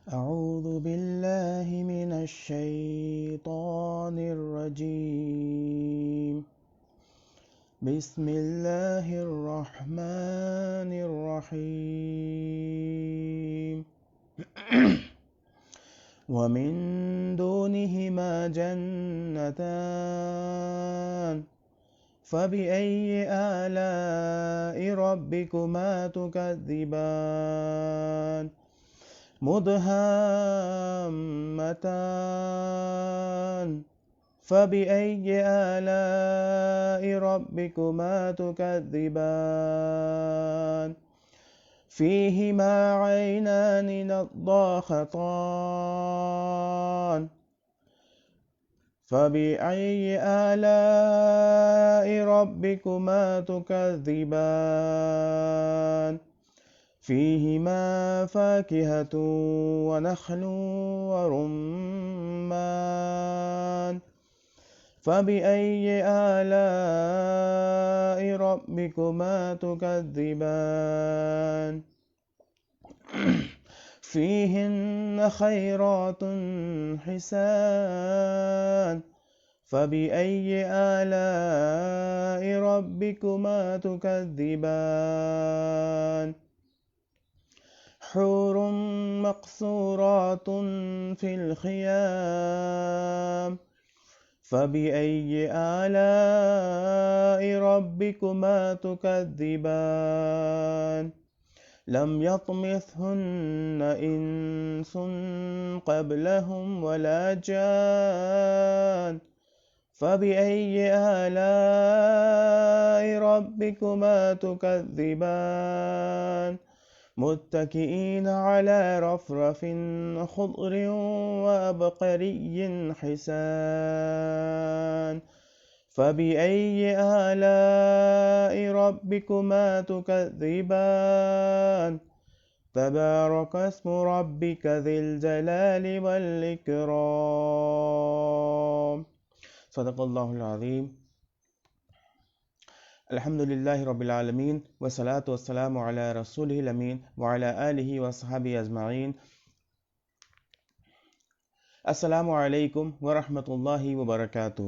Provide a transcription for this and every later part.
أعوذ بالله من الشيطان الرجيم. بسم الله الرحمن الرحيم. ومن دونهما جنتان فبأي آلاء ربكما تكذبان مدهامتان فبأي آلاء ربكما تكذبان فيهما عينان نضاختان فبأي آلاء ربكما تكذبان فيهما فاكهة ونخل ورمان فبأي آلاء ربكما تكذبان فيهن خيرات حسان فبأي آلاء ربكما تكذبان حور مقصورات في الخيام فبأي آلاء ربكما تكذبان لم يطمثهن إنس قبلهم ولا جان فبأي آلاء ربكما تكذبان متكئين على رفرف خضر وعبقري حسان فبأي آلاء ربكما تكذبان تبارك اسم ربك ذي الجلال والإكرام. صدق اللہ العظیم. الحمد للہ رب العالمین والصلاة والسلام علی رسولہ الامین وعلی آلہ وصحبہ اجمعین. السلام علیکم ورحمۃ اللہ وبرکاتہ.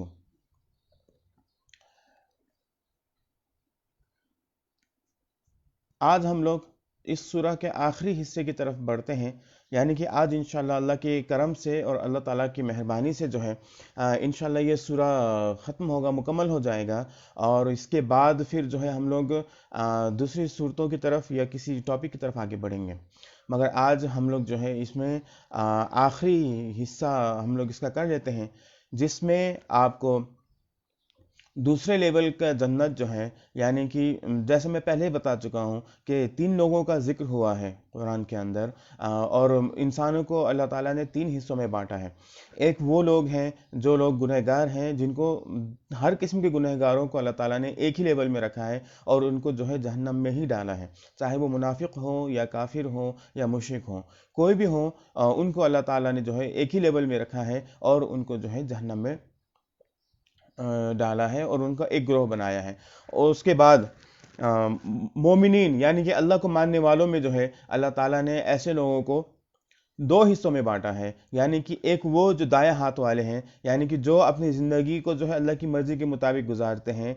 آج ہم لوگ اس سورہ کے آخری حصے کی طرف بڑھتے ہیں، یعنی کہ آج انشاءاللہ اللہ کے کرم سے اور اللہ تعالیٰ کی مہربانی سے جو ہے انشاءاللہ یہ سورہ ختم ہوگا، مکمل ہو جائے گا، اور اس کے بعد پھر جو ہے ہم لوگ دوسری صورتوں کی طرف یا کسی ٹاپک کی طرف آگے بڑھیں گے. مگر آج ہم لوگ جو ہے اس میں آخری حصہ ہم لوگ اس کا کر لیتے ہیں، جس میں آپ کو دوسرے لیول کا جنت جو ہے، یعنی کہ جیسے میں پہلے ہی بتا چکا ہوں کہ 3 لوگوں کا ذکر ہوا ہے قرآن کے اندر، اور انسانوں کو اللہ تعالیٰ نے 3 حصوں میں بانٹا ہے. ایک وہ لوگ ہیں جو لوگ گنہگار ہیں، جن کو ہر قسم کے گنہگاروں کو اللہ تعالیٰ نے ایک ہی لیول میں رکھا ہے اور ان کو جو ہے جہنم میں ہی ڈالا ہے، چاہے وہ منافق ہوں یا کافر ہوں یا مشرک ہوں، کوئی بھی ہوں، ان کو اللہ تعالیٰ نے جو ہے ایک ہی لیول میں رکھا ہے اور ان کو جو ہے جہنم میں ڈالا ہے اور ان کا ایک گروہ بنایا ہے. اور اس کے بعد مومنین یعنی کہ اللہ کو ماننے والوں میں جو ہے اللہ تعالیٰ نے ایسے لوگوں کو 2 حصوں میں بانٹا ہے، یعنی کہ ایک وہ جو دائیں ہاتھ والے ہیں، یعنی کہ جو اپنی زندگی کو جو ہے اللہ کی مرضی کے مطابق گزارتے ہیں،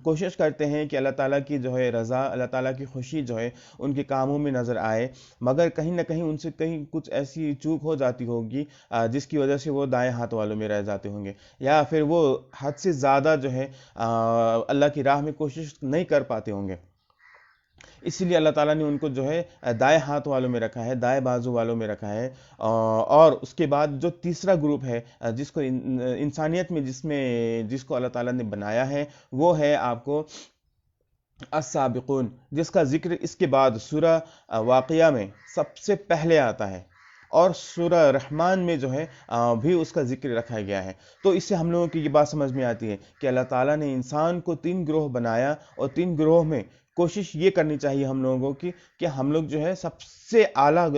کوشش کرتے ہیں کہ اللہ تعالیٰ کی جو ہے رضا، اللہ تعالیٰ کی خوشی جو ہے ان کے کاموں میں نظر آئے، مگر کہیں نہ کہیں ان سے کہیں کچھ ایسی چوک ہو جاتی ہوگی جس کی وجہ سے وہ دائیں ہاتھ والوں میں رہ جاتے ہوں گے، یا پھر وہ حد سے زیادہ جو ہے اللہ کی راہ میں کوشش نہیں کر پاتے ہوں گے. اسی لیے اللہ تعالیٰ نے ان کو جو ہے دائیں ہاتھ والوں میں رکھا ہے، دائیں بازو والوں میں رکھا ہے. اور اس کے بعد جو تیسرا گروپ ہے جس کو انسانیت میں جس کو اللہ تعالیٰ نے بنایا ہے، وہ ہے آپ کو السابقون، جس کا ذکر اس کے بعد سورہ واقعہ میں سب سے پہلے آتا ہے، اور سورہ رحمان میں جو ہے بھی اس کا ذکر رکھا گیا ہے. تو اس سے ہم لوگوں کی یہ بات سمجھ میں آتی ہے کہ اللہ تعالیٰ نے انسان کو 3 گروہ بنایا، اور 3 گروہ میں کوشش یہ کرنی چاہیے ہم لوگوں کی کہ ہم لوگ جو ہے سب سے اعلیٰ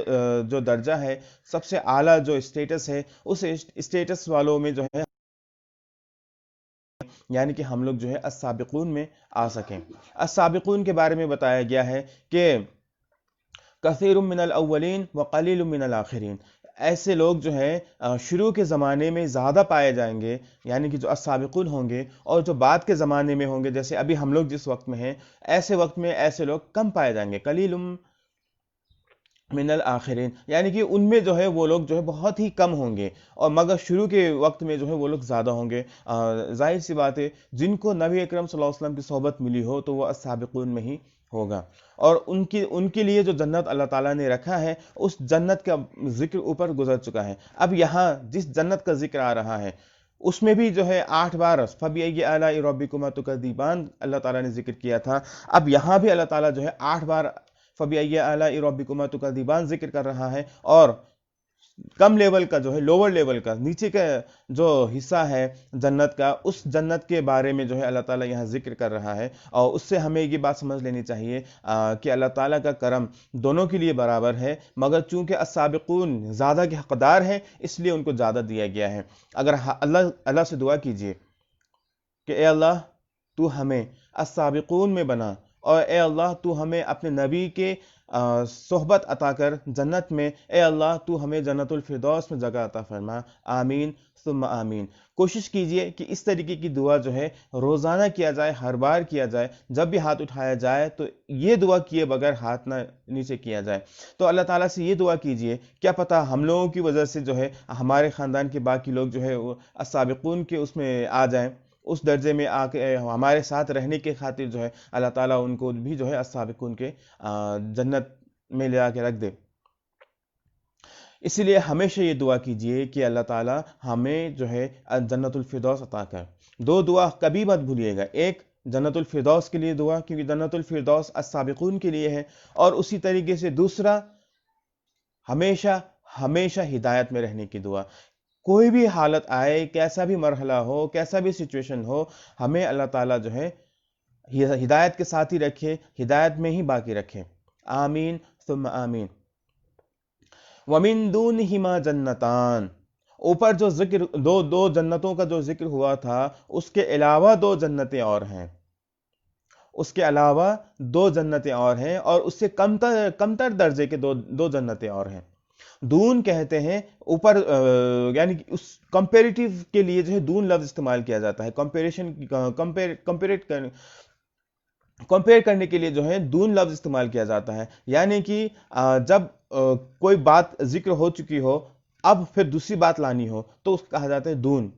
جو درجہ ہے، سب سے اعلیٰ جو اسٹیٹس ہے، اس اسٹیٹس والوں میں جو ہے، یعنی کہ ہم لوگ جو ہے السابقون میں آ سکیں. السابقون کے بارے میں بتایا گیا ہے کہ کثیر من الاولین وقلیل من الاخرین، ایسے لوگ جو ہے شروع کے زمانے میں زیادہ پائے جائیں گے، یعنی کہ جو السابقون ہوں گے، اور جو بعد کے زمانے میں ہوں گے، جیسے ابھی ہم لوگ جس وقت میں ہیں، ایسے وقت میں ایسے لوگ کم پائے جائیں گے، قلیل من الاخرین، یعنی کہ ان میں جو ہے وہ لوگ جو ہے بہت ہی کم ہوں گے، اور مگر شروع کے وقت میں جو ہے وہ لوگ زیادہ ہوں گے۔ ظاہر سی بات ہے، جن کو نبی اکرم صلی اللہ علیہ وسلم کی صحبت ملی ہو تو وہ السابقون میں ہی ہوگا، اور ان کے لیے جو جنت اللہ تعالیٰ نے رکھا ہے، اس جنت کا ذکر اوپر گزر چکا ہے۔ اب یہاں جس جنت کا ذکر آ رہا ہے اس میں بھی جو ہے 8 بار فَبِأَيِّ آلَاءِ رَبِّكُمَا تُكَذِّبَانِ اللہ تعالیٰ نے ذکر کیا تھا۔ اب یہاں بھی اللہ تعالیٰ جو ہے 8 بار فَبِأَيِّ آلَاءِ رَبِّكُمَا تُكَذِّبَانِ ذکر کر رہا ہے، اور کم لیول کا جو ہے، لوور لیول کا، نیچے کا جو حصہ ہے جنت کا، اس جنت کے بارے میں جو ہے اللہ تعالیٰ یہاں ذکر کر رہا ہے، اور اس سے ہمیں یہ بات سمجھ لینی چاہیے کہ اللہ تعالیٰ کا کرم دونوں کے لیے برابر ہے، مگر چونکہ السابقون زیادہ کے حقدار ہیں اس لیے ان کو زیادہ دیا گیا ہے۔ اگر اللہ سے دعا کیجئے کہ اے اللہ تو ہمیں السابقون میں بنا، اور اے اللہ تو ہمیں اپنے نبی کے صحبت عطا کر جنت میں، اے اللہ تو ہمیں جنت الفردوس میں جگہ عطا فرما، آمین ثم آمین۔ کوشش کیجئے کہ اس طریقے کی دعا جو ہے روزانہ کیا جائے، ہر بار کیا جائے، جب بھی ہاتھ اٹھایا جائے تو یہ دعا کیے بغیر ہاتھ نہ نیچے کیا جائے۔ تو اللہ تعالیٰ سے یہ دعا کیجئے، کیا پتہ ہم لوگوں کی وجہ سے جو ہے ہمارے خاندان کے باقی لوگ جو ہے وہ السابقون کے اس میں آ جائیں، اس درجے میں آ کے ہمارے ساتھ رہنے کے خاطر جو ہے اللہ تعالیٰ ان کو بھی جو ہے السابقون کے جنت میں لے آ کے رکھ دے۔ اسی لیے ہمیشہ یہ دعا کیجئے کہ اللہ تعالیٰ ہمیں جو ہے جنت الفردوس عطا کر۔ 2 دعا کبھی مت بھولیے گا، ایک جنت الفردوس کے لیے دعا، کیونکہ جنت الفردوس السابقون کے لیے ہے، اور اسی طریقے سے دوسرا ہمیشہ ہمیشہ ہدایت میں رہنے کی دعا۔ کوئی بھی حالت آئے، کیسا بھی مرحلہ ہو، کیسا بھی سچویشن ہو، ہمیں اللہ تعالیٰ جو ہے ہدایت کے ساتھ ہی رکھے، ہدایت میں ہی باقی رکھے، آمین ثم آمین۔ وَمِن دُونِهِمَا جَنَّتَانِ، اوپر جو ذکر دو جنتوں کا جو ذکر ہوا تھا، اس کے علاوہ 2 جنتیں اور ہیں، اس کے علاوہ 2 جنتیں اور ہیں، اور اس سے کمتر درجے کے دو جنتیں اور ہیں۔ دون کہتے ہیں اوپر، یعنی کہ اس کمپیریٹیو کے لیے جو ہے دون لفظ استعمال کیا جاتا ہے، کمپیئر کرنے کے لیے جو ہے دون لفظ استعمال کیا جاتا ہے، یعنی کہ جب کوئی بات ذکر ہو چکی ہو، اب پھر دوسری بات لانی ہو تو اس کو کہا جاتا ہے دون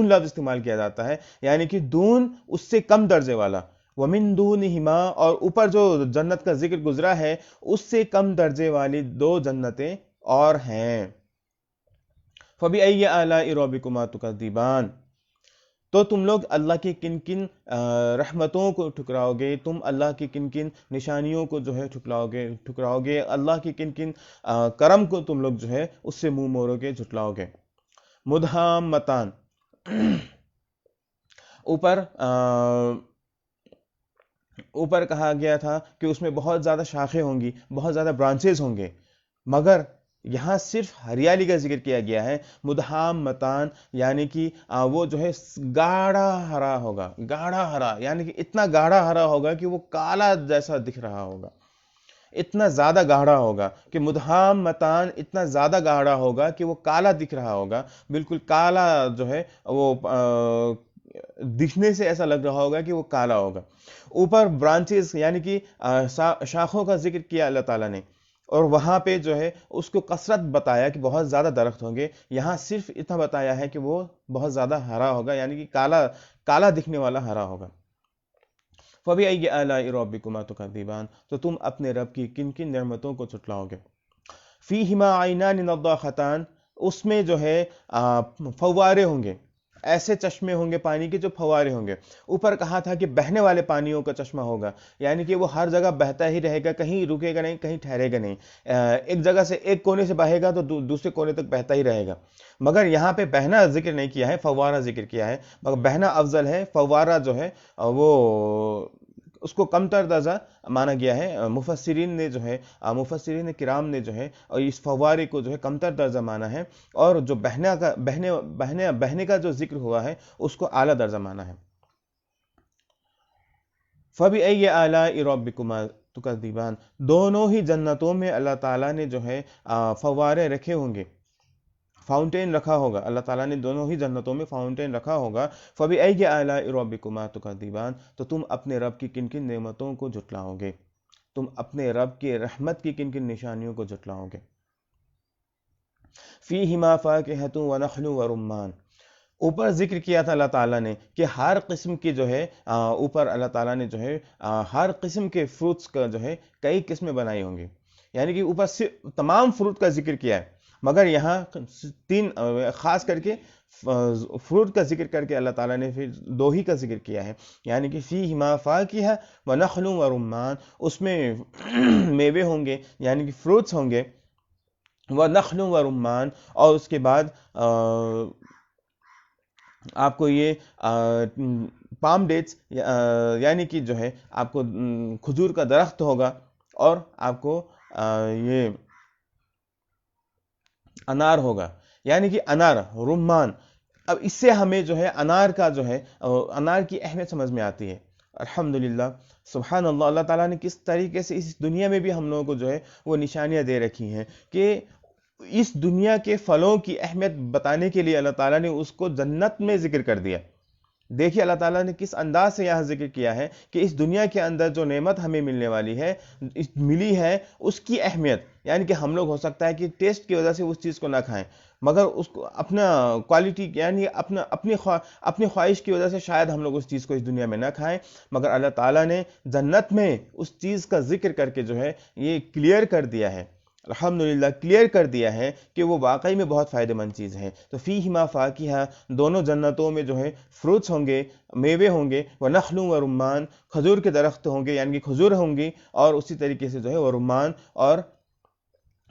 لفظ استعمال کیا جاتا ہے، یعنی کہ دون اس سے کم درجے والا، وَمِن دُونِهِمَا، اور اوپر جو جنت کا ذکر گزرا ہے اس سے کم درجے والی 2 جنتیں اور ہیں۔ فَبِأَيِّ آلَاءِ رَبِّكُمَا تُكَذِّبَانِ، تو تم لوگ اللہ کی کن کن رحمتوں کو ٹھکراؤ گے، تم اللہ کی کن کن نشانیوں کو جو ہے ٹھکراؤ گے، اللہ کی کن کن کرم کو تم لوگ جو ہے اس سے منہ موڑو گے، جھٹلاؤ گے۔ مدھامتان، اوپر کہا گیا تھا کہ اس میں بہت زیادہ شاخیں ہوں گی، بہت زیادہ برانچز ہوں گے، مگر یہاں صرف ہریالی کا ذکر کیا گیا ہے۔ مدھامتان یعنی کہ وہ جو ہے گاڑھا ہرا ہوگا، گاڑھا ہرا یعنی کہ اتنا گاڑھا ہرا ہوگا کہ وہ کالا جیسا دکھ رہا ہوگا، اتنا زیادہ گاڑھا ہوگا کہ مدھامتان اتنا زیادہ گاڑھا ہوگا کہ وہ کالا دکھ رہا ہوگا، بالکل کالا جو ہے وہ دکھنے سے ایسا لگ رہا ہوگا کہ وہ کالا ہوگا۔ اوپر برانچز یعنی کہ شاخوں کا ذکر کیا اللہ تعالیٰ نے، اور وہاں پہ جو ہے اس کو کثرت بتایا کہ بہت زیادہ درخت ہوں گے، یہاں صرف اتنا بتایا ہے کہ وہ بہت زیادہ ہرا ہوگا، یعنی کہ کالا دکھنے والا ہرا ہوگا۔ فَبِأَيِّ آلَاءِ رَبِّكُمَا تُكَذِّبَانِ، تو تم اپنے رب کی کن کن نعمتوں کو جھٹلاؤ گے۔ فِيهِمَا عَيْنَانِ نَضَّاخَتَانِ، اس میں جو ہے فوارے ہوں گے، ایسے چشمے ہوں گے پانی کے جو فوارے ہوں گے۔ اوپر کہا تھا کہ بہنے والے پانیوں کا چشمہ ہوگا، یعنی کہ وہ ہر جگہ بہتا ہی رہے گا، کہیں رکے گا نہیں، کہیں ٹھہرے گا نہیں، ایک جگہ سے ایک کونے سے بہے گا تو دوسرے کونے تک بہتا ہی رہے گا۔ مگر یہاں پہ بہنا ذکر نہیں کیا ہے، فوارہ ذکر کیا ہے، مگر بہنا افضل ہے، فوارہ جو ہے وہ اس کو کمتر درجہ مانا گیا ہے۔ مفسرین کرام نے جو ہے اور اس فوارے کو جو ہے کمتر درجہ مانا ہے، اور جو بہنے کا جو ذکر ہوا ہے اس کو اعلیٰ درجہ مانا ہے۔ فَبِأَيِّ آلَاءِ رَبِّكُمَا تکذبان، دونوں ہی جنتوں میں اللہ تعالیٰ نے جو ہے فوارے رکھے ہوں گے، فاؤنٹین رکھا ہوگا، اللہ تعالیٰ نے دونوں ہی جنتوں میں فاؤنٹین رکھا ہوگا۔ فَبِأَيِّ آلَاءِ رَبِّكُمَا تُكَذِّبَانِ، تو تم اپنے رب کی کن کن نعمتوں کو جھٹلاؤ گے، تم اپنے رب کے رحمت کی کن کن نشانیوں کو جھٹلاؤ گے۔ فِيهِمَا فَاكِهَةٌ وَنَخْلٌ وَرُمَّانٌ، اوپر ذکر کیا تھا اللہ تعالیٰ نے کہ ہر قسم کی جو ہے اوپر اللہ تعالیٰ نے جو ہے ہر قسم کے فروٹس کا جو ہے کئی قسمیں بنائی ہوں گی، یعنی کہ اوپر صرف تمام فروٹ کا ذکر کیا ہے، مگر یہاں تین خاص کر کے فروٹ کا ذکر کر کے اللہ تعالیٰ نے پھر دو ہی کا ذکر کیا ہے، یعنی کہ فیہما فاکہہ ونخل ورمان، اس میں میوے ہوں گے یعنی کہ فروٹس ہوں گے، ونخل ورمان، اور اس کے بعد آپ کو یہ پام ڈیٹس یعنی کہ جو ہے آپ کو کھجور کا درخت ہوگا، اور آپ کو یہ انار ہوگا، یعنی کہ انار رمان۔ اب اس سے ہمیں جو ہے انار کا جو ہے انار کی اہمیت سمجھ میں آتی ہے۔ الحمدللہ، سبحان اللہ، اللہ تعالیٰ نے کس طریقے سے اس دنیا میں بھی ہم لوگوں کو جو ہے وہ نشانیاں دے رکھی ہیں کہ اس دنیا کے پھلوں کی اہمیت بتانے کے لیے اللہ تعالیٰ نے اس کو جنت میں ذکر کر دیا۔ دیکھیے اللہ تعالیٰ نے کس انداز سے یہاں ذکر کیا ہے کہ اس دنیا کے اندر جو نعمت ہمیں ملنے والی ہے، ملی ہے، اس کی اہمیت، یعنی کہ ہم لوگ ہو سکتا ہے کہ ٹیسٹ کی وجہ سے اس چیز کو نہ کھائیں، مگر اس کو اپنا کوالٹی یعنی اپنی خواہش کی وجہ سے شاید ہم لوگ اس چیز کو اس دنیا میں نہ کھائیں، مگر اللہ تعالیٰ نے جنت میں اس چیز کا ذکر کر کے جو ہے یہ کلیئر کر دیا ہے، الحمدللہ کلیئر کر دیا ہے کہ وہ واقعی میں بہت فائدہ مند چیز ہے۔ تو فیہما فاکہہ، دونوں جنتوں میں جو ہے فروٹس ہوں گے، میوے ہوں گے، ونخل ورمان، کھجور کے درخت ہوں گے یعنی کہ کھجور ہوں گی، اور اسی طریقے سے جو ہے ورمان اور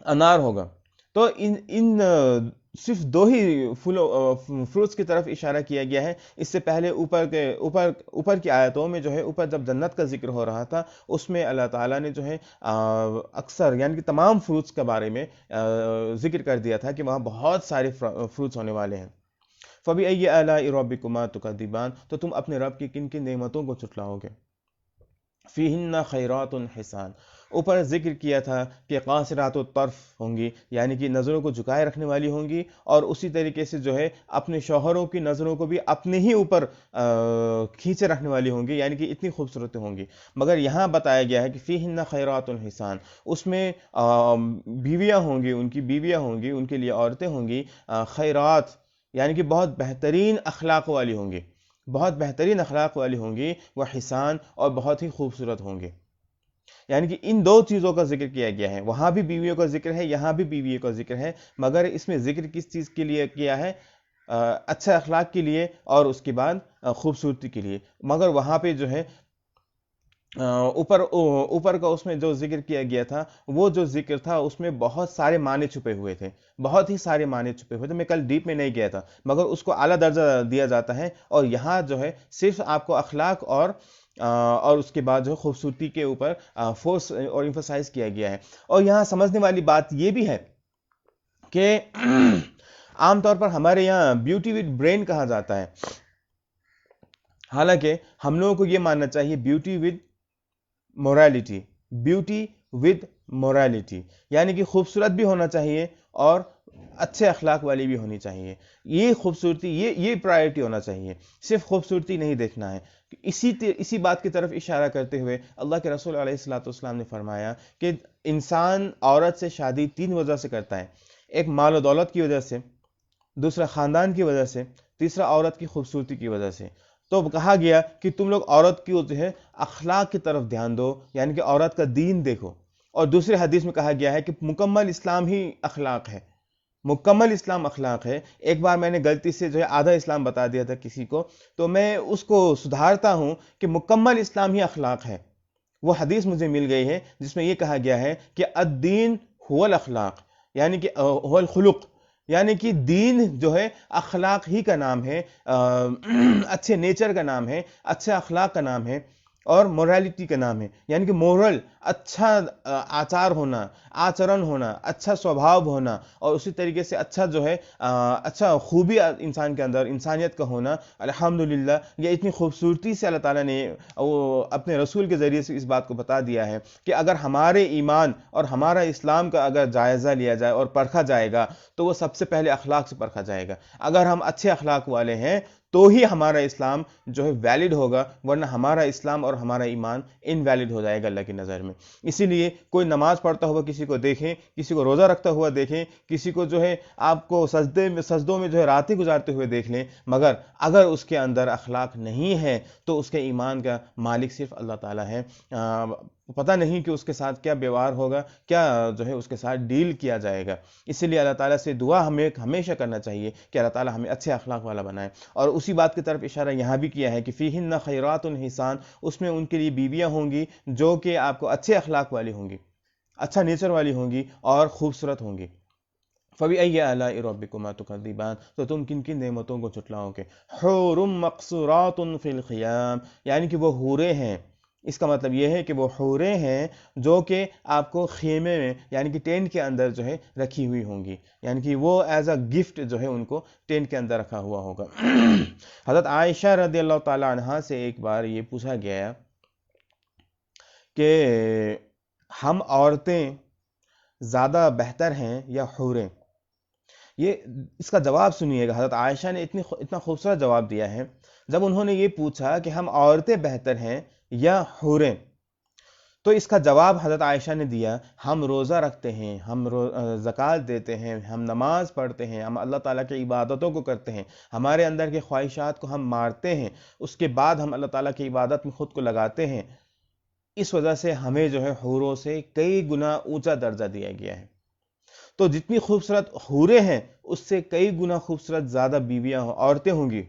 انار ہوگا۔ تو ان صرف دو ہی فروٹس کی طرف اشارہ کیا گیا ہے، اس سے پہلے اوپر کی آیتوں میں جو ہے اوپر جب جنت کا ذکر ہو رہا تھا اس میں اللہ تعالیٰ نے جو ہے اکثر یعنی کہ تمام فروٹس کے بارے میں ذکر کر دیا تھا کہ وہاں بہت سارے فروٹس ہونے والے ہیں۔ فَبِأَيِّ آلَاءِ رَبِّكُمَا تُكَذِّبَانِ، تو تم اپنے رب کی کن کن نعمتوں کو جھٹلاؤ گے۔ فِيهِنَّ خَيْرَاتٌ حِسَانٌ، اوپر ذکر کیا تھا کہ قاصرات الطرف ہوں گی، یعنی کہ نظروں کو جھکائے رکھنے والی ہوں گی، اور اسی طریقے سے جو ہے اپنے شوہروں کی نظروں کو بھی اپنے ہی اوپر کھینچے رکھنے والی ہوں گی، یعنی کہ اتنی خوبصورت ہوں گی۔ مگر یہاں بتایا گیا ہے کہ فیہن خیرات حسان، اس میں بیویاں ہوں گی، ان کی بیویاں ہوں گی، ان کے لیے عورتیں ہوں گی خیرات، یعنی کہ بہت بہترین اخلاق والی ہوں گی، بہت بہترین اخلاق والی ہوں گی، وہ حسان، اور بہت ہی خوبصورت ہوں گے۔ یعنی کہ ان دو چیزوں کا ذکر کیا گیا ہے، وہاں بھی بیویوں کا ذکر ہے، یہاں بھی بیویوں کا ذکر ہے، مگر اس میں ذکر کس چیز کے لیے کیا ہے؟ اچھے اخلاق کے لیے، اور اس کے بعد خوبصورتی کے لیے۔ مگر وہاں پہ جو ہے اوپر کا اس میں جو ذکر کیا گیا تھا، وہ جو ذکر تھا اس میں بہت سارے معنی چھپے ہوئے تھے، بہت ہی سارے معنی چھپے ہوئے تھے۔ میں کل ڈیپ میں نہیں گیا تھا، مگر اس کو اعلیٰ درجہ دیا جاتا ہے، اور یہاں جو ہے صرف آپ کو اخلاق اور اس کے بعد جو خوبصورتی کے اوپر فورس اور ایمفسائز کیا گیا ہے۔ اور یہاں سمجھنے والی بات یہ بھی ہے کہ عام طور پر ہمارے یہاں بیوٹی ود برین کہا جاتا ہے، حالانکہ ہم لوگوں کو یہ ماننا چاہیے beauty with morality, beauty with morality, یعنی کہ خوبصورت بھی ہونا چاہیے اور اچھے اخلاق والی بھی ہونی چاہیے۔ یہ خوبصورتی یہ پرائرٹی ہونا چاہیے، صرف خوبصورتی نہیں دیکھنا ہے۔ اسی بات کی طرف اشارہ کرتے ہوئے اللہ کے رسول علیہ الصلوۃ والسلام نے فرمایا کہ انسان عورت سے شادی 3 وجہ سے کرتا ہے، ایک مال و دولت کی وجہ سے، دوسرا خاندان کی وجہ سے، تیسرا عورت کی خوبصورتی کی وجہ سے۔ تو کہا گیا کہ تم لوگ عورت کی جو ہے اخلاق کی طرف دھیان دو، یعنی کہ عورت کا دین دیکھو۔ اور دوسرے حدیث میں کہا گیا ہے کہ مکمل اسلام ہی اخلاق ہے، مکمل اسلام اخلاق ہے۔ ایک بار میں نے غلطی سے جو ہے آدھا اسلام بتا دیا تھا کسی کو، تو میں اس کو سدھارتا ہوں کہ مکمل اسلام ہی اخلاق ہے۔ وہ حدیث مجھے مل گئی ہے جس میں یہ کہا گیا ہے کہ الدین هو الاخلاق، یعنی کہ هو الخلق، یعنی کہ دین جو ہے اخلاق ہی کا نام ہے، اچھے نیچر کا نام ہے، اچھے اخلاق کا نام ہے۔ اور موریلٹی کا نام ہے، یعنی کہ مورل، اچھا آچار ہونا، آچرن ہونا، اچھا سوبھاؤ ہونا، اور اسی طریقے سے اچھا جو ہے اچھا خوبی انسان کے اندر، انسانیت کا ہونا۔ الحمدللہ یہ اتنی خوبصورتی سے اللہ تعالیٰ نے اپنے رسول کے ذریعے سے اس بات کو بتا دیا ہے کہ اگر ہمارے ایمان اور ہمارا اسلام کا اگر جائزہ لیا جائے اور پرکھا جائے گا تو وہ سب سے پہلے اخلاق سے پرکھا جائے گا۔ اگر ہم اچھے اخلاق والے ہیں تو ہی ہمارا اسلام جو ہے ویلڈ ہوگا، ورنہ ہمارا اسلام اور ہمارا ایمان انویلڈ ہو جائے گا اللہ کی نظر میں۔ اسی لیے کوئی نماز پڑھتا ہوا کسی کو دیکھیں، کسی کو روزہ رکھتا ہوا دیکھیں، کسی کو جو ہے آپ کو سجدوں میں جو ہے راتیں گزارتے ہوئے دیکھ لیں، مگر اگر اس کے اندر اخلاق نہیں ہے تو اس کے ایمان کا مالک صرف اللہ تعالیٰ ہے۔ پتہ نہیں کہ اس کے ساتھ کیا بیوہار ہوگا، کیا جو ہے اس کے ساتھ ڈیل کیا جائے گا۔ اسی لیے اللہ تعالیٰ سے دعا ہمیں ہمیشہ کرنا چاہیے کہ اللہ تعالیٰ ہمیں اچھے اخلاق والا بنائے۔ اور اسی بات کی طرف اشارہ یہاں بھی کیا ہے کہ فیہن خیرات حسان، اس میں ان کے لیے بیویاں ہوں گی جو کہ آپ کو اچھے اخلاق والی ہوں گی، اچھا نیچر والی ہوں گی اور خوبصورت ہوں گی۔ فَبِأَيِّ آلَاءِ رَبِّكُمَا تُكَذِّبَانِ، تو تم کن کن نعمتوں کو جھٹلاؤ گے؟ حور مقصورات فی الخیام، یعنی کہ وہ حوریں ہیں، اس کا مطلب یہ ہے کہ وہ حوریں ہیں جو کہ آپ کو خیمے میں یعنی کہ ٹینٹ کے اندر جو ہے رکھی ہوئی ہوں گی، یعنی کہ وہ ایز اے گفٹ جو ہے ان کو ٹینٹ کے اندر رکھا ہوا ہوگا۔ حضرت عائشہ رضی اللہ تعالی عنہا سے ایک بار یہ پوچھا گیا کہ ہم عورتیں زیادہ بہتر ہیں یا حوریں؟ اس کا جواب سنیے گا، حضرت عائشہ نے اتنا خوبصورت جواب دیا ہے۔ جب انہوں نے یہ پوچھا کہ ہم عورتیں بہتر ہیں یا حوریں، تو اس کا جواب حضرت عائشہ نے دیا، ہم روزہ رکھتے ہیں، ہم زکوٰۃ دیتے ہیں، ہم نماز پڑھتے ہیں، ہم اللہ تعالیٰ کی عبادتوں کو کرتے ہیں، ہمارے اندر کے خواہشات کو ہم مارتے ہیں، اس کے بعد ہم اللہ تعالیٰ کی عبادت میں خود کو لگاتے ہیں، اس وجہ سے ہمیں جو ہے حوروں سے کئی گنا اونچا درجہ دیا گیا ہے۔ تو جتنی خوبصورت حوریں ہیں اس سے کئی گنا خوبصورت زیادہ بیویاں عورتیں ہوں گی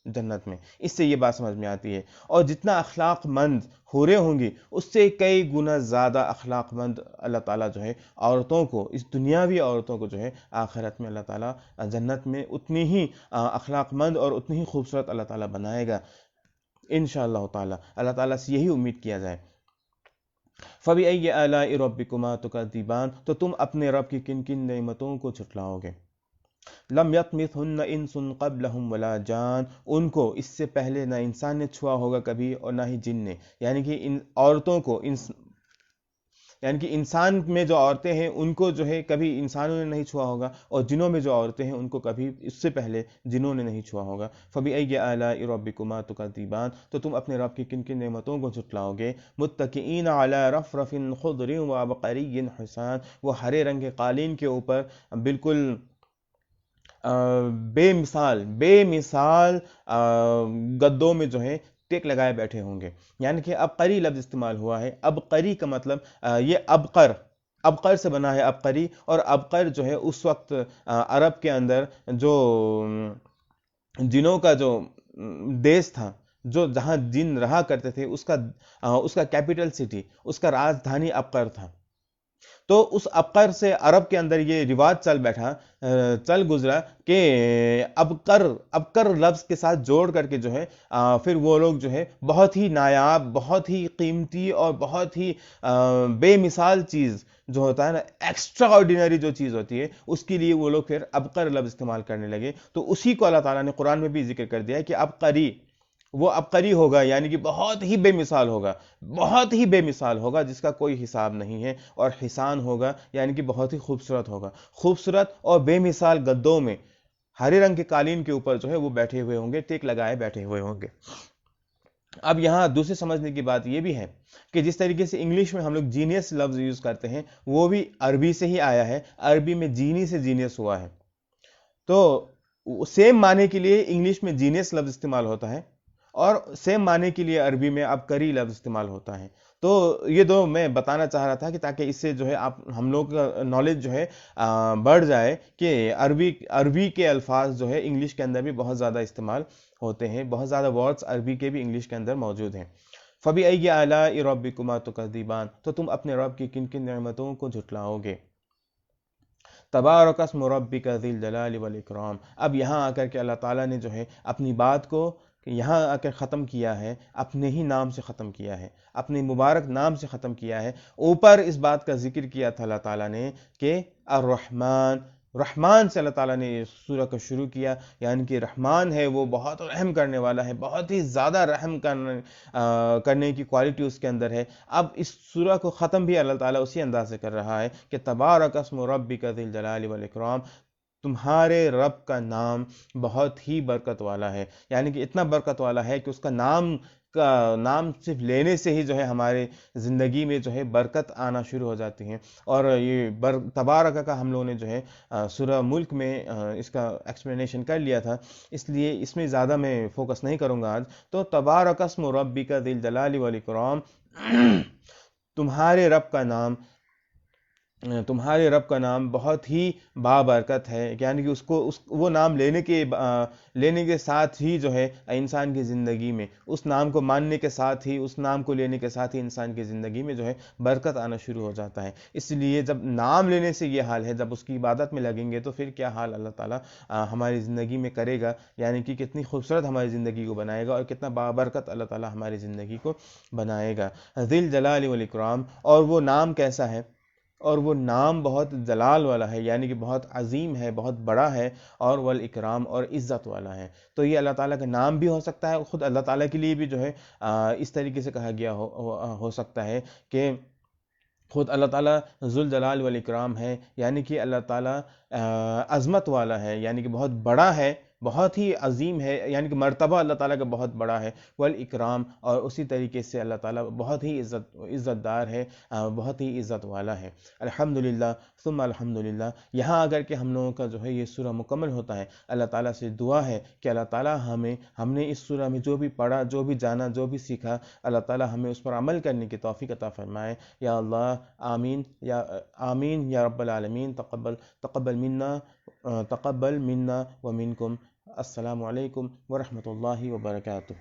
جنت میں، اس سے یہ بات سمجھ میں آتی ہے۔ اور جتنا اخلاق مند حوریں ہوں گی اس سے کئی گنا زیادہ اخلاق مند اللہ تعالیٰ جو ہے عورتوں کو، اس دنیاوی عورتوں کو جو ہے آخرت میں اللہ تعالیٰ جنت میں اتنی ہی اخلاق مند اور اتنی ہی خوبصورت اللہ تعالیٰ بنائے گا انشاءاللہ تعالیٰ۔ اللہ تعالیٰ سے یہی امید کیا جائے۔ فَبِأَيِّ آلَاءِ رَبِّكُمَا تُكَذِّبَانِ، تو تم اپنے رب کی کن کن نعمتوں کو جھٹلاؤ گے؟ لم يطمثهن انس قبلهم ولا جان، ان کو اس سے پہلے نہ انسان نے چھوا ہوگا کبھی اور نہ ہی جن نے، یعنی کہ ان عورتوں کو یعنی کہ انسان میں جو عورتیں ہیں ان کو جو ہے کبھی انسانوں نے نہیں چھوا ہوگا، اور جنوں میں جو عورتیں ہیں ان کو کبھی اس سے پہلے جنوں نے نہیں چھوا ہوگا۔ فَبِأَيِّ آلَاءِ رَبِّكُمَا تُكَذِّبَانِ، تو تم اپنے رب کی کن کن نعمتوں کو جھٹلاؤ گے؟ مُتَّكِئِينَ عَلَى رَفْرَفٍ خُضْرٍ وَعَبْقَرِيٍّ حِسَانٍ، وہ ہرے رنگ کے قالین کے اوپر بالکل بے مثال گدوں میں جو ہے ٹیک لگائے بیٹھے ہوں گے۔ یعنی کہ عبقری لفظ استعمال ہوا ہے۔ عبقری کا مطلب یہ ابقر سے بنا ہے عبقری، اور ابقر جو ہے اس وقت عرب کے اندر جو جنوں کا جو دیش تھا، جو جہاں جن رہا کرتے تھے، اس کا کیپٹل سٹی، اس کا راجدھانی عبقر تھا۔ تو اس عبقر سے عرب کے اندر یہ رواج چل گزرا کہ عبقر لفظ کے ساتھ جوڑ کر کے جو ہے پھر وہ لوگ جو ہے بہت ہی نایاب، بہت ہی قیمتی اور بہت ہی بے مثال چیز جو ہوتا ہے نا، ایکسٹرا آرڈینری جو چیز ہوتی ہے، اس کے لیے وہ لوگ پھر عبقر لفظ استعمال کرنے لگے۔ تو اسی کو اللہ تعالیٰ نے قرآن میں بھی ذکر کر دیا ہے کہ وہ عبقری ہوگا، یعنی کہ بہت ہی بے مثال ہوگا جس کا کوئی حساب نہیں ہے، اور حسان ہوگا یعنی کہ بہت ہی خوبصورت ہوگا۔ خوبصورت اور بے مثال گدوں میں ہرے رنگ کے قالین کے اوپر جو ہے وہ بیٹھے ہوئے ہوں گے، ٹیک لگائے بیٹھے ہوئے ہوں گے۔ اب یہاں دوسرے سمجھنے کی بات یہ بھی ہے کہ جس طریقے سے انگلش میں ہم لوگ جینیس لفظ یوز کرتے ہیں، وہ بھی عربی سے ہی آیا ہے، عربی میں جینی سے جینیس ہوا ہے۔ تو سیم معنی کے لیے انگلش میں جینیس لفظ استعمال ہوتا ہے، اور سیم معنی کے لیے عربی میں عبقری لفظ استعمال ہوتا ہے۔ تو یہ دو میں بتانا چاہ رہا تھا کہ تاکہ اس سے جو ہے ہم لوگ کا نالج جو ہے بڑھ جائے کہ عربی کے الفاظ جو ہے انگلش کے اندر بھی بہت زیادہ استعمال ہوتے ہیں، بہت زیادہ ورڈز عربی کے بھی انگلش کے اندر موجود ہیں۔ فَبِأَيِّ آلَاءِ رَبِّكُمَا تُكَذِّبَانِ، تو تم اپنے رب کی کن کن نعمتوں کو جھٹلاؤ گے؟ تبارک اسم ربک ذی الجلال والاکرام، اب یہاں آ کر کے اللہ تعالیٰ نے جو ہے اپنی بات کو کہ یہاں آ کر ختم کیا ہے، اپنے ہی نام سے ختم کیا ہے، اپنے مبارک نام سے ختم کیا ہے۔ اوپر اس بات کا ذکر کیا تھا اللہ تعالیٰ نے کہ الرحمن، رحمان سے اللہ تعالیٰ نے اس سورہ کو شروع کیا، یعنی کہ رحمان ہے وہ بہت رحم کرنے والا ہے، بہت ہی زیادہ رحم کرنے کی کوالٹی اس کے اندر ہے۔ اب اس سورہ کو ختم بھی اللہ تعالیٰ اسی انداز سے کر رہا ہے کہ تبارک اسم ربک ذی الجلال والاکرام، تمہارے رب کا نام بہت ہی برکت والا ہے، یعنی کہ اتنا برکت والا ہے کہ اس کا نام صرف لینے سے ہی جو ہے ہمارے زندگی میں جو ہے برکت آنا شروع ہو جاتی ہیں۔ اور یہ تبارک کا ہم لوگوں نے جو ہے سورہ ملک میں اس کا ایکسپلینیشن کر لیا تھا، اس لیے اس میں زیادہ میں فوکس نہیں کروں گا آج۔ تو تبارک اسم ربک ذی الجلال والاکرام، تمہارے رب کا نام بہت ہی بابرکت ہے، یعنی کہ وہ نام لینے کے ساتھ ہی جو ہے انسان کی زندگی میں، اس نام کو ماننے کے ساتھ ہی، اس نام کو لینے کے ساتھ ہی انسان کی زندگی میں جو ہے برکت آنا شروع ہو جاتا ہے۔ اس لیے جب نام لینے سے یہ حال ہے، جب اس کی عبادت میں لگیں گے تو پھر کیا حال اللہ تعالیٰ ہماری زندگی میں کرے گا، یعنی کہ کتنی خوبصورت ہماری زندگی کو بنائے گا اور کتنا بابرکت اللہ تعالیٰ ہماری زندگی کو بنائے گا۔ ذی الجلال والاکرام، اور وہ نام کیسا ہے؟ اور وہ نام بہت جلال والا ہے، یعنی کہ بہت عظیم ہے، بہت بڑا ہے، اور والاکرام، اور عزت والا ہے۔ تو یہ اللہ تعالیٰ کا نام بھی ہو سکتا ہے، خود اللہ تعالیٰ کے لیے بھی جو ہے اس طریقے سے کہا گیا ہو سکتا ہے کہ خود اللہ تعالیٰ ذو الجلال والاکرام ہے، یعنی کہ اللہ تعالیٰ عظمت والا ہے، یعنی کہ بہت بڑا ہے، بہت ہی عظیم ہے، یعنی کہ مرتبہ اللہ تعالیٰ کا بہت بڑا ہے، والاکرام، اور اسی طریقے سے اللہ تعالیٰ بہت ہی عزت دار ہے، بہت ہی عزت والا ہے۔ الحمدللہ ثم الحمدللہ، یہاں اگر کہ ہم لوگوں کا جو ہے یہ سورہ مکمل ہوتا ہے، اللہ تعالیٰ سے دعا ہے کہ اللہ تعالیٰ ہم نے اس سورہ میں جو بھی پڑھا، جو بھی جانا، جو بھی سیکھا، اللہ تعالیٰ ہمیں اس پر عمل کرنے کی توفیق عطا فرمائے، یا اللہ آمین، آمین یا رب العالمین۔ تقبل منا ومنکم۔ السلام علیکم ورحمۃ اللہ وبرکاتہ۔